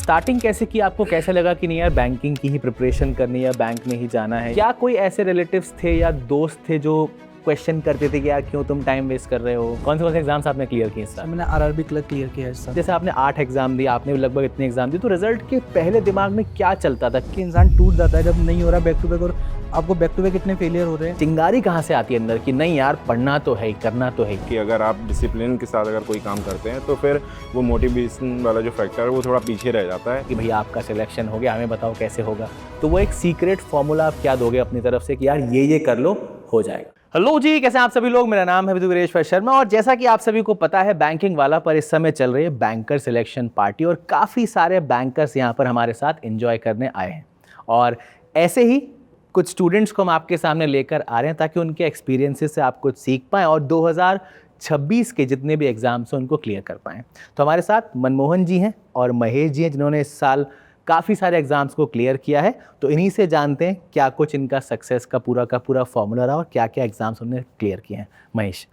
Starting कैसे की, आपको कैसे लगा कि नहीं यार बैंकिंग की ही प्रिपरेशन करनी है या बैंक में ही जाना है? क्या कोई ऐसे रिलेटिव्स थे या दोस्त थे जो क्वेश्चन करते थे कि यार क्यों तुम टाइम वेस्ट कर रहे हो? कौन से एग्जाम्स आपने क्लियर किए इस साल? मैंने आरआरबी क्लर्क क्लियर किया है इस साल। जैसे आपने 8 एग्जाम दिए, आपने भी लगभग इतने एग्जाम दिए, तो रिजल्ट के पहले दिमाग में क्या चलता था? कि इंसान टूट जाता है जब नहीं हो रहा बैक टू बैक, और आपको बैक टू बैक इतने फेलियर हो रहे हैं। चिंगारी कहाँ से आती है अंदर कि नहीं यार पढ़ना तो है ही, करना तो है ही? कि अगर आप डिसिप्लिन के साथ अगर कोई काम करते हैं तो फिर वो मोटिवेशन वाला जो फैक्टर है वो थोड़ा पीछे रह जाता है। कि भैया आपका सिलेक्शन हो गया, हमें बताओ कैसे होगा। तो वो एक सीक्रेट फॉर्मूला आप क्या दोगे अपनी तरफ से कि यार ये कर लो, हो जाएगा? हेलो जी, कैसे हैं आप सभी लोग? मेरा नाम है विदुरेश्वर शर्मा और जैसा कि आप सभी को पता है बैंकिंग वाला पर इस समय चल रही है बैंकर सिलेक्शन पार्टी और काफ़ी सारे बैंकर्स यहाँ पर हमारे साथ एंजॉय करने आए हैं। और ऐसे ही कुछ स्टूडेंट्स को हम आपके सामने लेकर आ रहे हैं ताकि उनके एक्सपीरियंसेस से आप कुछ सीख पाएँ और 2026 के जितने भी एग्जाम्स हैं उनको क्लियर कर पाएँ। तो हमारे साथ मनमोहन जी हैं और महेश जी हैं जिन्होंने इस साल काफ़ी सारे एग्जाम्स को क्लियर किया है। तो इन्हीं से जानते हैं क्या कुछ इनका सक्सेस का पूरा फॉर्मूला रहा और क्या क्या एग्जाम्स उन्होंने क्लियर किए हैं। महेश,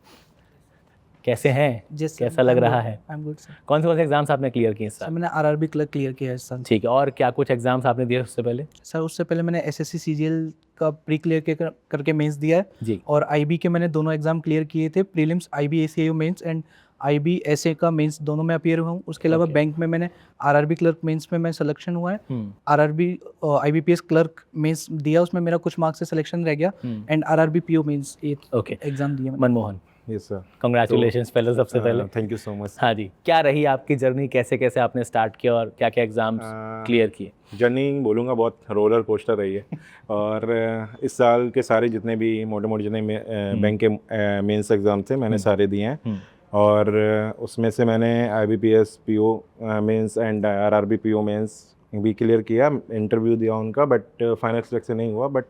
कैसे हैं? कैसा लग रहा है? I am good sir. कौन से एग्जाम्स आपने क्लियर किए इस साल? मैंने आरआरबी क्लर्क क्लियर किया है इस साल। ठीक है, और क्या कुछ एग्जाम्स आपने दिए उससे पहले? सर उससे पहले मैंने एसएससी सीजीएल का प्री क्लियर करके मेंस दिया है जी। और आईबी के मैंने दोनों एग्जाम क्लियर किए थे, prelims IB ACIO mains and IB SA का मेंस, दोनों में अपीयर हुआ हूँ। उसके अलावा बैंक में मैंने आरआरबी क्लर्क मेंस में मैं सिलेक्शन हुआ है। आरआरबी आईबीपीएस क्लर्क मेंस दिया, उसमें मेरा कुछ मार्क्स से सिलेक्शन रह गया and RRB PO mains 8 exam दिया। मनमोहन, यस सर, कंग्रेचुलेशंस पहले सबसे पहले। Thank you so much. हाँ जी, क्या रही आपकी जर्नी, कैसे कैसे आपने स्टार्ट किया और क्या क्या एग्जाम्स क्लियर किए? जर्नी बोलूँगा बहुत रोलर कोस्टर रही है और इस साल के सारे जितने भी मोटे जितने बैंक के मेंस एग्ज़ाम थे मैंने सारे दिए हैं और उसमें से मैंने IBPS PO mains and RRB PO mains भी क्लियर किया, इंटरव्यू दिया उनका, बट फाइनल सिलेक्शन नहीं हुआ। बट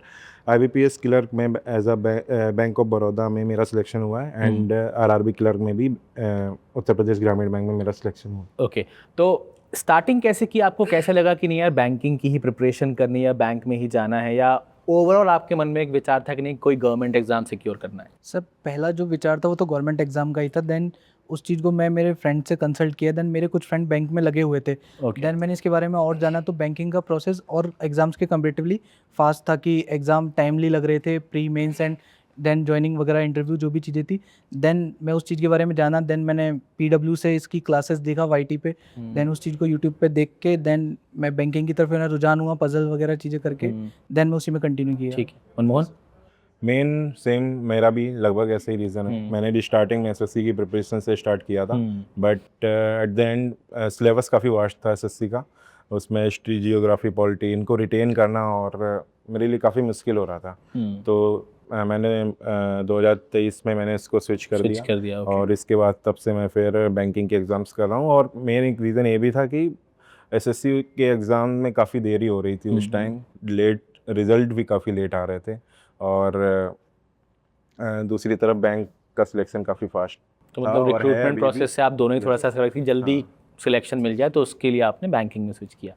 आईबीपीएस क्लर्क में as a Bank of Baroda में मेरा सिलेक्शन हुआ है एंड आरआरबी क्लर्क में भी उत्तर प्रदेश ग्रामीण बैंक में मेरा सिलेक्शन हुआ। ओके, तो स्टार्टिंग कैसे की, आपको कैसे लगा कि नहीं यार बैंकिंग की ही प्रिपरेशन करनी है या बैंक में ही जाना है, या ओवरऑल आपके मन में एक विचार था कि नहीं कोई गवर्नमेंट एग्जाम सिक्योर करना है? सर पहला जो विचार था वो तो गवर्नमेंट एग्जाम का ही था। देन उस चीज़ को मैं मेरे फ्रेंड से कंसल्ट किया, देन मेरे कुछ फ्रेंड बैंक में लगे हुए थे। देन मैंने इसके बारे में और जाना तो बैंकिंग का प्रोसेस और एग्जाम्स के कंपेरेटिवली फास्ट था कि एग्ज़ाम टाइमली लग रहे थे, pre mains and then joining वगैरह इंटरव्यू जो भी चीज़ें थी। देन मैं उस चीज़ के बारे में जाना, देन मैंने पीडब्ल्यू से इसकी क्लासेस देखा वाईटी पे, देन उस चीज़ को यूट्यूब पे देख के देन मैं बैंकिंग की तरफ मेरा रुझान हुआ, पजल वगैरह चीज़ें करके देन मैं उसी में कंटिन्यू किया। ठीक है, मनमोहन? मेन सेम मेरा भी लगभग ऐसे ही रीज़न है। मैंने भी स्टार्टिंग में एसएससी की प्रिपरेशन से स्टार्ट किया था, but at the end syllabus काफ़ी वास्ट था एसएससी का। उसमें हिस्ट्री, जियोग्राफी, पॉलिटी इनको रिटेन करना और मेरे लिए काफ़ी मुश्किल हो रहा था। तो मैंने 2023 में मैंने इसको स्विच कर दिया और इसके बाद तब से मैं फिर बैंकिंग के एग्ज़ाम्स कर रहा हूँ। और मेन एक रीज़न ये भी था कि एसएससी के एग्ज़ाम में काफ़ी देरी हो रही थी उस टाइम, लेट रिज़ल्ट भी काफ़ी लेट आ रहे थे और दूसरी तरफ बैंक का सिलेक्शन काफ़ी फास्ट। तो मतलब रिक्रूटमेंट प्रोसेस से आप दोनों ही थोड़ा सा थी जल्दी सिलेक्शन मिल जाए, तो उसके लिए आपने बैंकिंग में स्विच किया।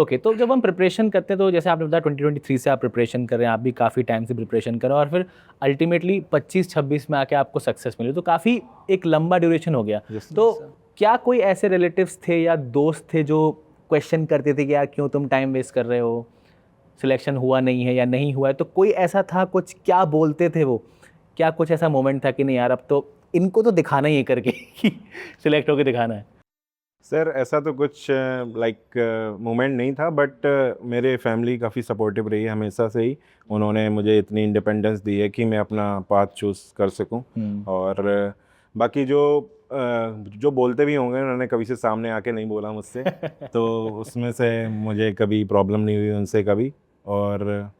ओके, तो जब हम प्रिपरेशन करते हैं तो जैसे आपने बताया 2023 से आप प्रिपरेशन कर रहे हैं, आप भी काफ़ी टाइम से प्रिपरेशन कर रहे हैं और फिर अल्टीमेटली 25-26 में आके आपको सक्सेस मिली, तो काफ़ी एक लंबा ड्यूरेशन हो गया। तो क्या कोई ऐसे रिलेटिव्स थे या दोस्त थे जो क्वेश्चन करते थे कि यार क्यों तुम टाइम वेस्ट कर रहे हो, सिलेक्शन हुआ नहीं है या नहीं हुआ है? तो कोई ऐसा था, कुछ क्या बोलते थे वो? क्या कुछ ऐसा मोमेंट था कि नहीं यार अब तो इनको तो दिखाना ही है करके कि सिलेक्ट होकर दिखाना है? सर ऐसा तो कुछ मोमेंट नहीं था, बट मेरे फैमिली काफ़ी सपोर्टिव रही है हमेशा से ही। उन्होंने मुझे इतनी इंडिपेंडेंस दी है कि मैं अपना पाथ चूज़ कर सकूं। और बाकी जो बोलते भी होंगे उन्होंने कभी से सामने आके नहीं बोला मुझसे तो उसमें से मुझे कभी प्रॉब्लम नहीं हुई उनसे कभी। और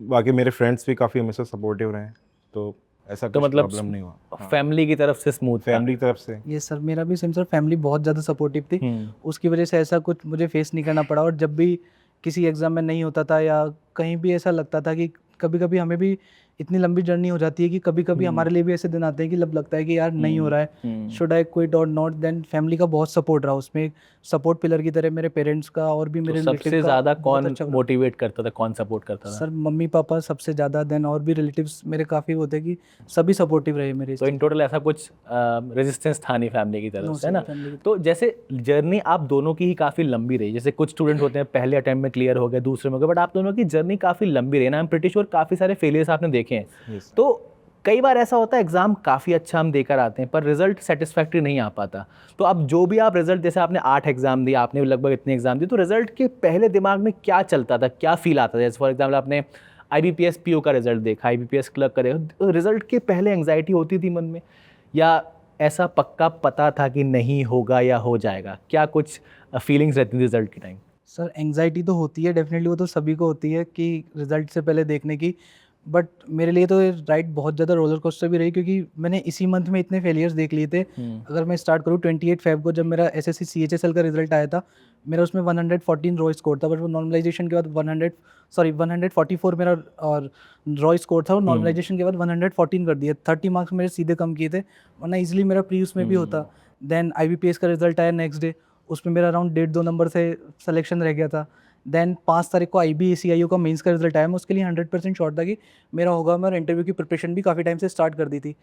बाकी मेरे फ्रेंड्स भी काफ़ी हमेशा सपोर्टिव रहे, तो ऐसा तो कुछ मतलब प्रॉब्लम नहीं हुआ। फैमिली की तरफ से स्मूथ? फैमिली की तरफ से ये सर मेरा भी सेम सर, फैमिली बहुत ज़्यादा सपोर्टिव थी। उसकी वजह से ऐसा कुछ मुझे फेस नहीं करना पड़ा। और जब भी किसी एग्ज़ाम में नहीं होता था या कहीं भी ऐसा लगता था कि कभी कभी हमें भी इतनी लंबी जर्नी हो जाती है कि कभी कभी हमारे लिए भी ऐसे दिन आते हैं कि लगता है कि यार नहीं हो रहा है, शुड आई क्विट और नॉट। देन फैमिली का बहुत सपोर्ट रहा उसमें, सपोर्ट पिलर की तरह मेरे पेरेंट्स का और भी तो मेरे सबसे relative का ज्यादा बहुत कौन अच्छा मोटिवेट करता था, कौन सपोर्ट करता था? सर मम्मी पापा सबसे ज़्यादा, देन और भी रिलेटिव्स मेरे काफ़ी होते हैं कि सभी सपोर्टिव रहे मेरे इस तो इन टोटल ऐसा कुछ रेजिस्टेंस था नहीं फैमिली की तरफ No, से, है sir, ना? family की तो जैसे जर्नी आप दोनों की ही काफ़ी लंबी रही, जैसे कुछ स्टूडेंट होते हैं पहले अटेम्प्ट में क्लियर हो गए, दूसरे में हो गए, बट आप दोनों की जर्नी काफ़ी लंबी रही ना। आई एम प्रीटी श्योर काफ़ी सारे फेलियर्स आपने देखे हैं। Yes, sir. तो कई बार ऐसा होता है एग्जाम काफ़ी अच्छा हम देकर आते हैं पर रिजल्ट सेटिस्फैक्ट्री नहीं आ पाता। तो अब जो भी आप रिजल्ट, जैसे आपने 8 एग्जाम दिए, आपने लगभग इतने एग्जाम दिए, तो रिजल्ट के पहले दिमाग में क्या चलता था, क्या फील आता था? जैसे फॉर एग्जाम्पल आपने IBPS PO का रिजल्ट देखा, IBPS क्लर्क का देखा, तो रिजल्ट के पहले एंग्जाइटी होती थी मन में, या ऐसा पक्का पता था कि नहीं होगा या हो जाएगा? क्या कुछ फीलिंग्स रहती थी रिजल्ट के टाइम? सर एंग्जाइटी तो होती है डेफिनेटली, वो तो सभी को होती है कि रिजल्ट से पहले देखने की। बट मेरे लिए तो ये राइड बहुत ज़्यादा रोलर कोस्टर भी रही, क्योंकि मैंने इसी मंथ में इतने फेलियर्स देख लिए थे। अगर मैं स्टार्ट करूँ 28 फेब को, जब मेरा SSC CHSL का रिजल्ट आया था, मेरा उसमें 114 रॉ स्कोर था, बट वो नॉर्मलाइजेशन के बाद 144 मेरा और रॉ स्कोर था, और नॉर्मलाइजेशन के बाद 114 कर दिया। 30 मार्क्स मेरे सीधे कम किए थे, वरना ईजिली मेरा प्री उसमें भी होता। देन IBPS का रिजल्ट आया नेक्स्ट डे, उसमें मेरा अराउंड 1.5-2 नंबर से सिलेक्शन रह गया था। देन 5 तारीख को IBACIO का मेंस का रिजल्ट आया, मैं उसके लिए 100% श्योर था कि मेरा होगा। मैं इंटरव्यू की प्रिपरेशन भी काफ़ी टाइम से स्टार्ट कर दी थी।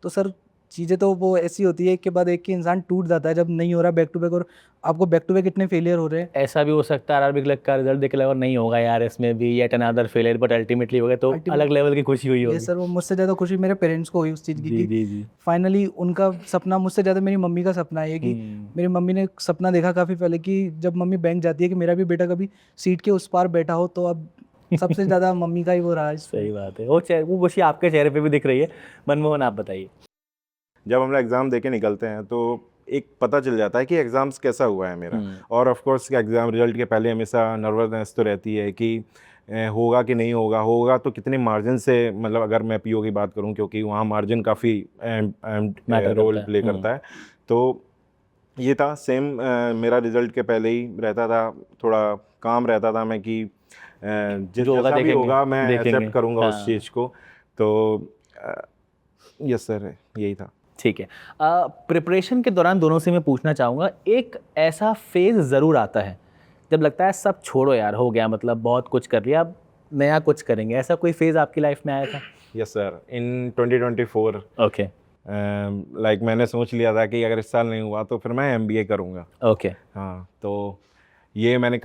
तो सर चीज़ें तो वो ऐसी होती है, एक के बाद एक कि इंसान टूट जाता है जब नहीं हो रहा बैक टू बैक, और आपको बैक टू बैक इतने फेलियर हो रहे हैं। ऐसा भी हो सकता है RRB क्लर्क का रिजल्ट देख के लगा नहीं होगा यार, इसमें भी yet another failure, but ultimately हो गया, तो अलग लेवल की खुशी हुई ये होगी। सर वो मुझसे ज़्यादा खुशी मेरे पेरेंट्स को हुई उस चीज़ की जी कि जी जी। फाइनली उनका सपना मुझसे ज़्यादा मेरी मम्मी का सपना है कि मेरी मम्मी ने सपना देखा काफ़ी पहले कि जब मम्मी बैंक जाती है कि मेरा भी बेटा कभी सीट के उस पार बैठा हो, तो अब सबसे ज़्यादा मम्मी का ही वो रहा है इसमें। सही बात है, वो खुशी आपके चेहरे पे भी दिख रही है। मनमोहन आप बताइए। जब हम लोग एग्ज़ाम दे के निकलते हैं तो एक पता चल जाता है कि एग्ज़ाम्स कैसा हुआ है मेरा। और ऑफ कोर्स एग्ज़ाम रिजल्ट के पहले हमेशा नर्वसनेस तो रहती है कि होगा कि नहीं होगा, होगा तो कितने मार्जिन से, मतलब अगर मैं PO की बात करूं, क्योंकि वहाँ मार्जिन काफ़ी रोल प्ले करता है। तो ये था सेम, मेरा रिजल्ट के पहले ही रहता था, थोड़ा काम रहता था मैं कि जैसा भी होगा मैं एक्सेप्ट करूँगा उस चीज़ को। तो यस सर, यही था। ठीक है। प्रिपरेशन के दौरान दोनों से मैं पूछना चाहूँगा, एक ऐसा फेज़ ज़रूर आता है जब लगता है सब छोड़ो यार, हो गया, मतलब बहुत कुछ कर लिया, अब नया कुछ करेंगे, ऐसा कोई फेज़ आपकी लाइफ में आया था? यस सर, इन 2024 ओके। लाइक मैंने सोच लिया था कि अगर इस साल नहीं हुआ तो फिर मैं MBA करूँगा। ओके। हाँ, तो ये मैंने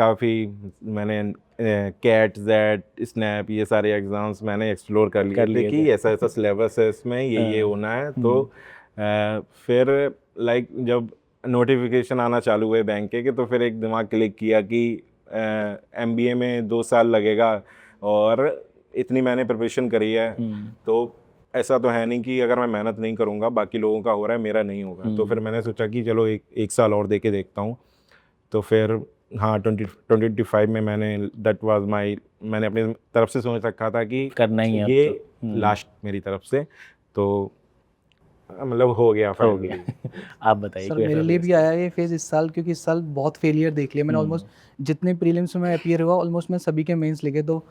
कैट, जेट, स्नैप, ये सारे एग्ज़ाम्स मैंने एक्सप्लोर कर लिए थे कि ऐसा ऐसा सिलेबस है इसमें, ये होना है। तो फिर लाइक जब नोटिफिकेशन आना चालू हुए बैंक के, तो फिर एक दिमाग क्लिक किया कि MBA में 2 साल लगेगा और इतनी मैंने प्रिपरेशन करी है, तो ऐसा तो है नहीं कि अगर मैं मेहनत नहीं करूँगा, बाकी लोगों का हो रहा है मेरा नहीं होगा। तो फिर मैंने सोचा कि चलो एक साल और दे के देखता हूँ। तो फिर हाँ 2025 में मैंने अपनी तरफ से सोच रखा था कि करना ही है, ये लास्ट मेरी तरफ से, तो मतलब हो गया। आप बताइए। सर मेरे लिए भी आया ये फेज़ इस साल, क्योंकि इस साल बहुत फेलियर देख लिया मैंने। ऑलमोस्ट जितने प्रीलिम्स में अपीयर हुआ, ऑलमोस्ट मैं सभी के मेंस लिखे। तो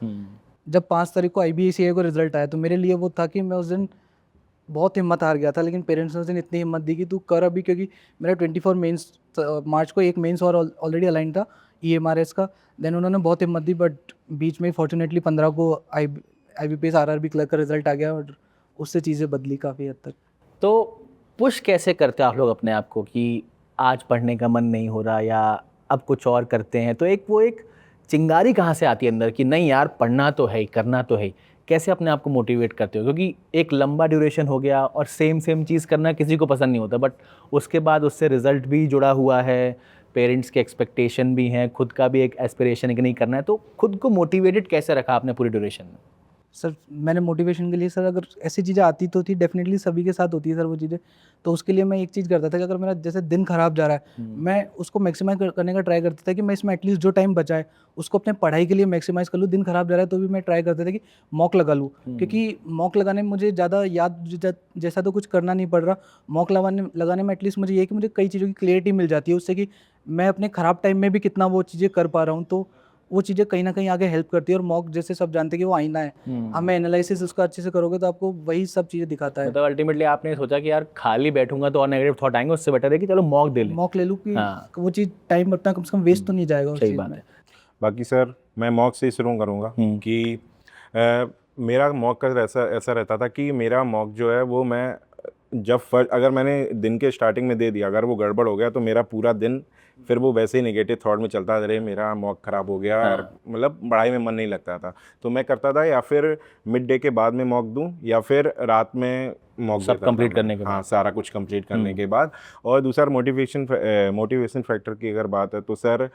जब 5 तारीख को IBACIO को रिजल्ट आया, तो मेरे लिए वो था कि मैं उस दिन बहुत हिम्मत हार गया था, लेकिन पेरेंट्स ने उस दिन इतनी हिम्मत दी कि तू कर अभी, क्योंकि मेरा 24 मेंस मार्च को एक मेंस और ऑलरेडी अलाइन था EMRS का। देन उन्होंने बहुत हिम्मत दी, बट बीच में फॉर्चुनेटली 15 को IBPS RRB क्लर्क का रिजल्ट आ गया, और उससे चीज़ें बदली काफ़ी हद तक। तो पुश कैसे करते हो आप लोग अपने आप को कि आज पढ़ने का मन नहीं हो रहा या अब कुछ और करते हैं? तो एक चिंगारी कहाँ से आती है अंदर कि नहीं यार पढ़ना तो है ही, करना तो है ही? कैसे अपने आप को मोटिवेट करते हो? क्योंकि एक लंबा ड्यूरेशन हो गया और सेम चीज़ करना किसी को पसंद नहीं होता, बट उसके बाद उससे रिजल्ट भी जुड़ा हुआ है, पेरेंट्स के एक्सपेक्टेशन भी हैं, खुद का भी एक एस्पिरेशन है कि नहीं करना है। तो खुद को मोटिवेटेड कैसे रखा आपने पूरी ड्यूरेशन में? सर मैंने मोटिवेशन के लिए, सर अगर ऐसी चीज़ें आती तो थी, डेफिनेटली सभी के साथ होती है सर वो चीज़ें। तो उसके लिए मैं एक चीज़ करता था कि अगर मेरा जैसे दिन ख़राब जा रहा है, मैं उसको मैक्सिमाइज करने का ट्राई करता था कि मैं इसमें एटलीस्ट जो टाइम बचा है उसको अपने पढ़ाई के लिए मैक्सिमाइज कर लूँ। दिन ख़राब जा रहा है तो भी मैं ट्राई करता था कि मॉक लगा लूँ, क्योंकि मॉक लगाने में मुझे ज़्यादा याद जैसा तो कुछ करना नहीं पड़ रहा। मॉक लगाने में एटलीस्ट मुझे ये कि मुझे कई चीज़ों की क्लियरिटी मिल जाती है उससे, कि मैं अपने ख़राब टाइम में भी कितना वो चीज़ें कर पा रहा हूँ। तो वो चीज़ें कहीं ना कहीं आगे हेल्प करती है। और मॉक जैसे सब जानते हैं कि वो आईना है, हमें एनालिसिस उसका अच्छे से करोगे तो आपको वही सब चीज़ें दिखाता है। मतलब अल्टीमेटली आपने सोचा कि यार खाली बैठूंगा तो और नेगेटिव थॉट आएंगे, उससे बेटर है कि चलो मॉक दे लें। मॉक ले लूँ कि हाँ। वो चीज़ टाइम अपना कम से कम वेस्ट तो नहीं जाएगा उस सही चीज़ बात में। है। बाकी सर मैं मॉक से ही शुरू करूँगा कि मेरा मॉक का ऐसा रहता था कि मेरा मॉक जो है वो मैं अगर मैंने दिन के स्टार्टिंग में दे दिया, अगर वो गड़बड़ हो गया तो मेरा पूरा दिन फिर वो वैसे ही नेगेटिव थॉट में चलता रहे, मेरा मॉक ख़राब हो गया और मतलब पढ़ाई में मन नहीं लगता था। तो मैं करता था या फिर मिड डे के बाद में मॉक दूं या फिर रात में मॉक सब कंप्लीट करने के बाद। हाँ, सारा कुछ कंप्लीट करने के बाद। और दूसरा मोटिवेशन फैक्टर की अगर बात है तो सर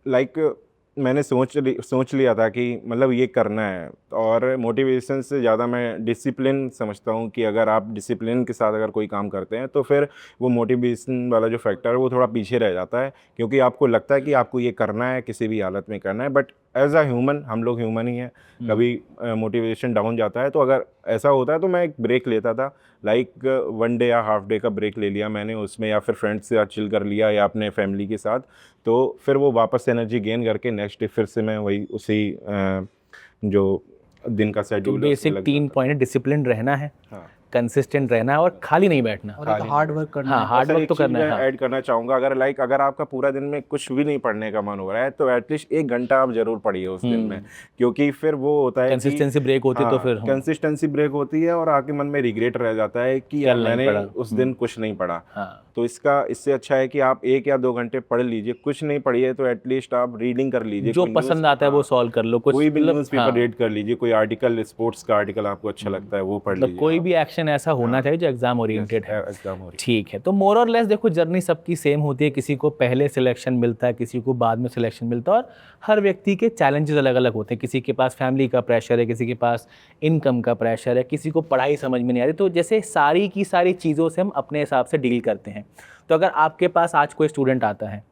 लाइक मैंने सोच लिया था कि मतलब ये करना है। और मोटिवेशन से ज़्यादा मैं डिसिप्लिन समझता हूँ कि अगर आप डिसिप्लिन के साथ अगर कोई काम करते हैं तो फिर वो मोटिवेशन वाला जो फैक्टर है वो थोड़ा पीछे रह जाता है, क्योंकि आपको लगता है कि आपको ये करना है, किसी भी हालत में करना है। बट एज अ ह्यूमन, हम लोग ह्यूमन ही हैं, कभी मोटिवेशन डाउन जाता है। तो अगर ऐसा होता है तो मैं एक ब्रेक लेता था, लाइक 1 डे या हाफ डे का ब्रेक ले लिया मैंने उसमें, या फिर फ्रेंड्स से चिल कर लिया या अपने फैमिली के साथ। तो फिर वो वापस एनर्जी गेन करके नेक्स्ट डे फिर से मैं वही उसी जो दिन का तो शेड्यूल बेसिक 3 पॉइंट है, डिसिप्लिन रहना है, कंसिस्टेंट रहना है और खाली नहीं बैठना। और एक हार्ड वर्क करना हाँ, है। हार्ड वर्क तो करना है। हाँ। ऐड करना चाहूँगा, अगर आपका पूरा दिन में कुछ भी नहीं पढ़ने का मन हो रहा है तो एटलीस्ट 1 घंटा आप जरूर पढ़िए उस दिन में, क्योंकि फिर वो होता है कंसिस्टेंसी ब्रेक होती है तो फिर कंसिस्टेंसी ब्रेक होती है और आके मन में रिग्रेट रह जाता है कि यार मैंने उस दिन कुछ नहीं पढ़ा। तो इससे अच्छा है कि आप 1 या 2 घंटे पढ़ लीजिए, कुछ नहीं पढ़िए तो एटलीस्ट आप रीडिंग कर लीजिए, जो पसंद आता है वो सॉल्व कर लो, कोई भी न्यूज़पेपर रीड कर लीजिए, कोई आर्टिकल, स्पोर्ट्स का आर्टिकल आपको अच्छा लगता है वो पढ़ लीजिए। कोई भी एक्शन ऐसा होना चाहिए जो एग्जाम ओरिएंटेड है। एग्जाम ठीक है, तो मोर और लेस देखो जर्नी सबकी सेम होती है, किसी को पहले सिलेक्शन मिलता है, किसी को बाद में सिलेक्शन मिलता है, और हर व्यक्ति के चैलेंजेस अलग अलग होते हैं। किसी के पास फैमिली का प्रेशर है, किसी के पास इनकम का प्रेशर है, किसी को पढ़ाई समझ में नहीं आ रही। तो जैसे सारी की सारी चीज़ों से हम अपने हिसाब से डील करते हैं। तो अगर आपके पास आज कोई स्टूडेंट आता है,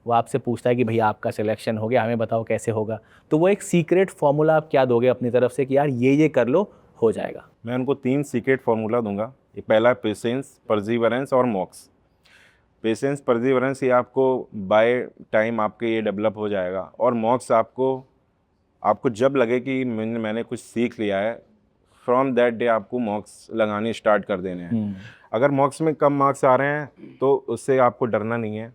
वो आपसे पूछता है कि भैया आपका सिलेक्शन हो गया, हमें बताओ कैसे होगा, तो वो एक सीक्रेट फॉर्मूला आप क्या दोगे अपनी तरफ से कि यार ये कर लो, हो जाएगा? मैं उनको 3 सीक्रेट फार्मूला दूंगा। ये पहला पेशेंस, परसिवरेंस और मॉक्स। पेशेंस, परसिवरेंस ये आपको बाय टाइम आपके ये डेवलप हो जाएगा, और मॉक्स आपको जब लगे कि मैंने कुछ सीख लिया है, फ्रॉम दैट डे आपको मॉक्स लगाने स्टार्ट कर देने हैं। अगर मॉक्स में कम मार्क्स आ रहे हैं तो उससे आपको डरना नहीं है,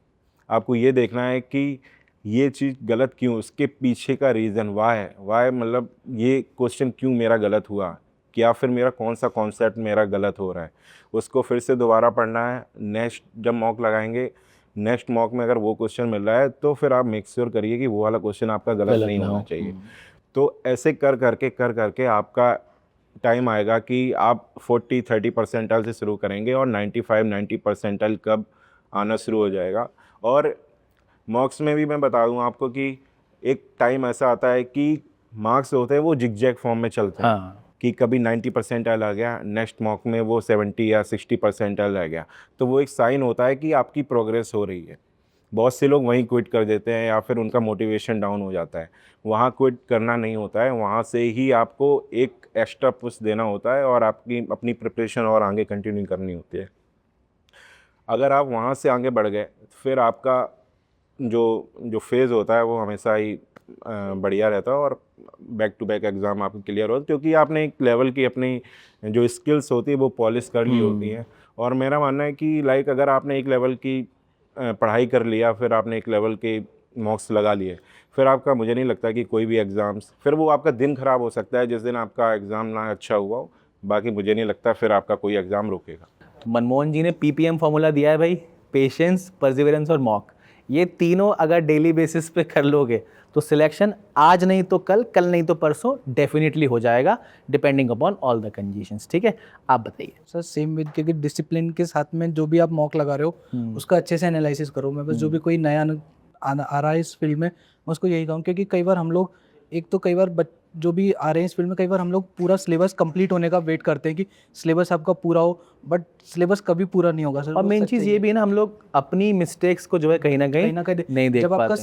आपको ये देखना है कि ये चीज़ गलत क्यों, उसके पीछे का रीज़न वाई मतलब ये क्वेश्चन क्यों मेरा गलत हुआ, या फिर मेरा कौन सा कॉन्सेप्ट मेरा गलत हो रहा है, उसको फिर से दोबारा पढ़ना है। नेक्स्ट जब मॉक लगाएंगे, नेक्स्ट मॉक में अगर वो क्वेश्चन मिल रहा है तो फिर आप मेक श्योर करिए कि वो वाला क्वेश्चन आपका गलत नहीं होना चाहिए। तो ऐसे कर करके आपका टाइम आएगा कि आप 40-30 परसेंटाइल से शुरू करेंगे और 95-90 परसेंटाइल कब आना शुरू हो जाएगा। और मॉक्स में भी मैं बता दूं आपको कि एक टाइम ऐसा आता है कि मार्क्स होते हैं वो जिगजैग फॉर्म में चलते हैं। कि कभी 90 परसेंटाइल आ गया, नेक्स्ट मॉक में वो 70 या 60 परसेंटाइल आ गया, तो वो एक साइन होता है कि आपकी प्रोग्रेस हो रही है। बहुत से लोग वहीं क्विट कर देते हैं या फिर उनका मोटिवेशन डाउन हो जाता है। वहाँ क्विट करना नहीं होता है, वहाँ से ही आपको एक एक्स्ट्रा पुश देना होता है और आपकी अपनी प्रिपरेशन और आगे कंटिन्यू करनी होती है। अगर आप वहाँ से आगे बढ़ गए फिर आपका जो फेज़ होता है वो हमेशा ही बढ़िया रहता है और बैक टू बैक एग्ज़ाम आपके क्लियर होता है, क्योंकि आपने एक लेवल की अपनी जो स्किल्स होती है वो पॉलिश कर ली होती हैं। और मेरा मानना है कि लाइक अगर आपने एक लेवल की पढ़ाई कर लिया, फिर आपने एक लेवल के मार्क्स लगा लिए, फिर आपका मुझे नहीं लगता कि कोई भी एग्ज़ाम्स, फिर वो आपका दिन ख़राब हो सकता है जिस दिन आपका एग्ज़ाम ना अच्छा हुआ हो, बाकी मुझे नहीं लगता फिर आपका कोई एग्ज़ाम रोकेगा। तो मनमोहन जी ने PPM फॉर्मूला दिया है भाई, पेशेंस, परसिवरेंस और मॉक। ये तीनों अगर डेली बेसिस पे कर लोगे तो सिलेक्शन आज नहीं तो कल, कल नहीं तो परसों डेफिनेटली हो जाएगा, depending upon all the conditions. ठीक है, आप बताइए। सर सेम विद, क्योंकि डिसिप्लिन के साथ में जो भी आप मॉक लगा रहे हो उसका अच्छे से एनालिसिस करो। मैं बस जो भी कोई नया आ रहा है इस फील्ड में, मैं उसको यही कहूँ, क्योंकि कई बार हम लोग कई बार जो भी आ रहे हैं इस फील्ड में, कई बार हम लोग पूरा सिलेबस कंप्लीट होने का वेट करते हैं कि सिलेबस आपका पूरा हो, बट सिलेबस कभी पूरा नहीं होगा सर। और मेन चीज़ ये भी है ना, हम लोग अपनी मिस्टेक्स को जो है कहीं ना कहीं नहीं देख जब पाते। आपका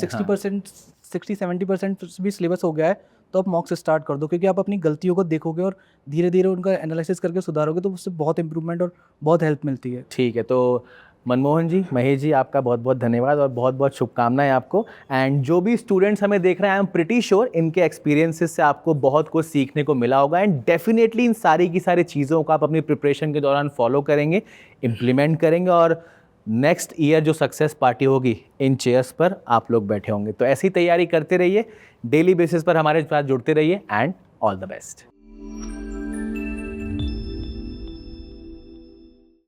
60-70% भी सिलेबस हो गया है तो आप मॉक से स्टार्ट कर दो, क्योंकि आप अपनी गलतियों को देखोगे और धीरे धीरे उनका एनालिसिस करके सुधारोगे तो उससे बहुत इंप्रूवमेंट और बहुत हेल्प मिलती है। ठीक है, तो मनमोहन जी, महेश जी, आपका बहुत बहुत धन्यवाद और बहुत बहुत शुभकामनाएं आपको। एंड जो भी स्टूडेंट्स हमें देख रहे हैं, आई एम प्रिटी श्योर इनके एक्सपीरियंसेस से आपको बहुत कुछ सीखने को मिला होगा। एंड डेफिनेटली इन सारी की सारी चीज़ों को आप अपनी प्रिपरेशन के दौरान फॉलो करेंगे, इम्प्लीमेंट करेंगे और नेक्स्ट ईयर जो सक्सेस पार्टी होगी इन चेयर्स पर आप लोग बैठे होंगे। तो ऐसी तैयारी करते रहिए, डेली बेसिस पर हमारे साथ जुड़ते रहिए एंड ऑल द बेस्ट।